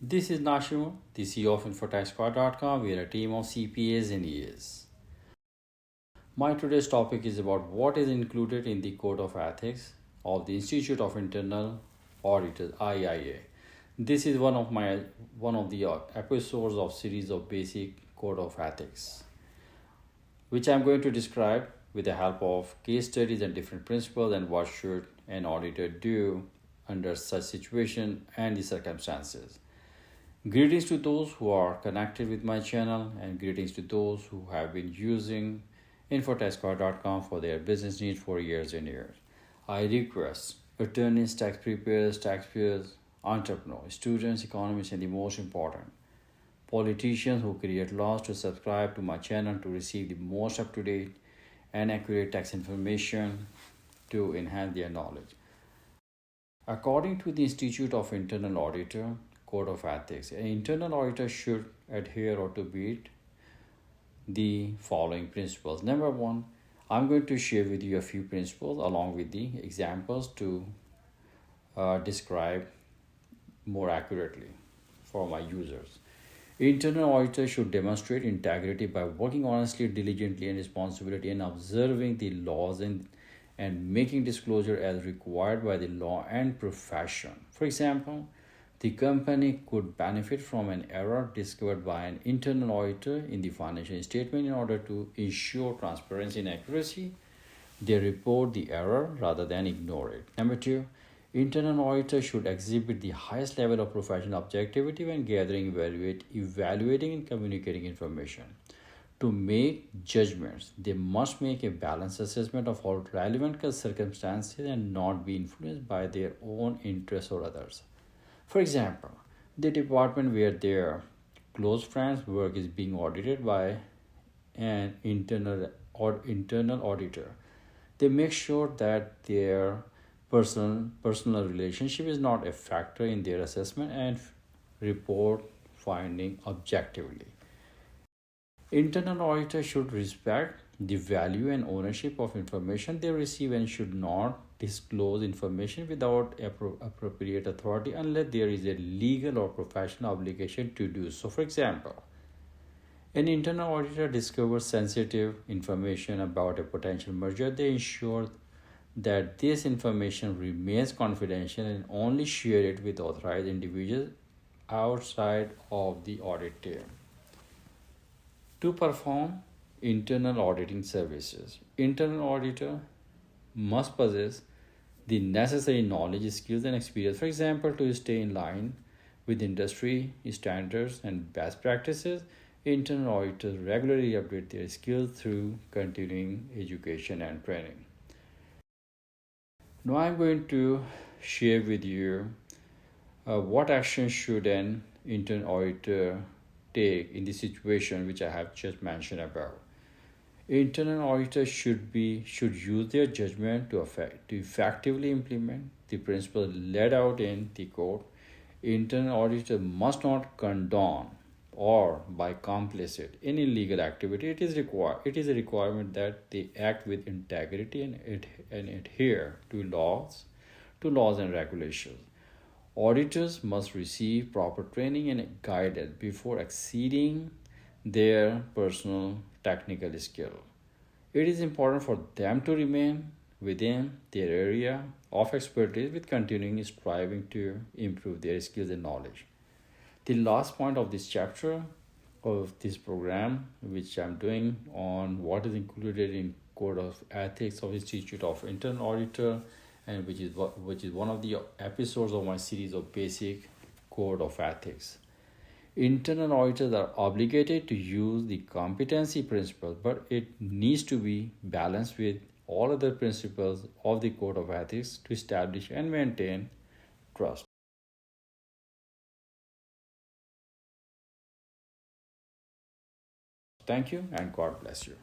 This is Nashimo, the CEO of InfoTaxPart.com. We are a team of CPAs and EAs. My today's topic is about what is included in the Code of Ethics of the Institute of Internal Auditors (IIA). This is one of the episodes of series of basic Code of Ethics, which I am going to describe with the help of case studies and different principles and what should an auditor do under such situation and the circumstances. Greetings to those who are connected with my channel and greetings to those who have been using InfoTaxPart.com for their business needs for years and years. I request attorneys, tax preparers, taxpayers, entrepreneurs, students, economists, and the most important, politicians who create laws to subscribe to my channel to receive the most up-to-date and accurate tax information to enhance their knowledge. According to the Institute of Internal Auditor Code of Ethics, an internal auditor should adhere or to meet the following principles. Number one, I'm going to share with you a few principles along with the examples to describe more accurately for my users. Internal auditors should demonstrate integrity by working honestly, diligently, and responsibility and observing the laws and making disclosure as required by the law and profession. For example, the company could benefit from an error discovered by an internal auditor in the financial statement. In order to ensure transparency and accuracy, they report the error rather than ignore it. Number two, internal auditors should exhibit the highest level of professional objectivity when gathering, evaluating, and communicating information. To make judgments, they must make a balanced assessment of all relevant circumstances and not be influenced by their own interests or others. For example, the department where their close friends work is being audited by an internal auditor. They make sure that their personal relationship is not a factor in their assessment and report finding objectively. Internal auditors should respect the value and ownership of information they receive and should not disclose information without appropriate authority unless there is a legal or professional obligation to do so. For example, an internal auditor discovers sensitive information about a potential merger. They ensure that this information remains confidential and only share it with authorized individuals outside of the audit team. To perform internal auditing services, internal auditor must possess the necessary knowledge, skills, and experience. For example, to stay in line with industry standards and best practices, internal auditors regularly update their skills through continuing education and training. Now I'm going to share with you what action should an internal auditor take in the situation which I have just mentioned about. Internal auditors should use their judgment to effectively implement the principles laid out in the code. Internal auditors must not condone or by complicit any illegal activity. It is a requirement that they act with integrity and adhere to laws and regulations. Auditors must receive proper training and guidance before exceeding their personal technical skill. It is important for them to remain within their area of expertise with continuing striving to improve their skills and knowledge. The last point of this chapter of this program, which I'm doing on what is included in Code of Ethics of Institute of Internal Auditor, and which is one of the episodes of my series of basic Code of Ethics. Internal auditors are obligated to use the competency principle, but it needs to be balanced with all other principles of the Code of Ethics to establish and maintain trust. Thank you and God bless you.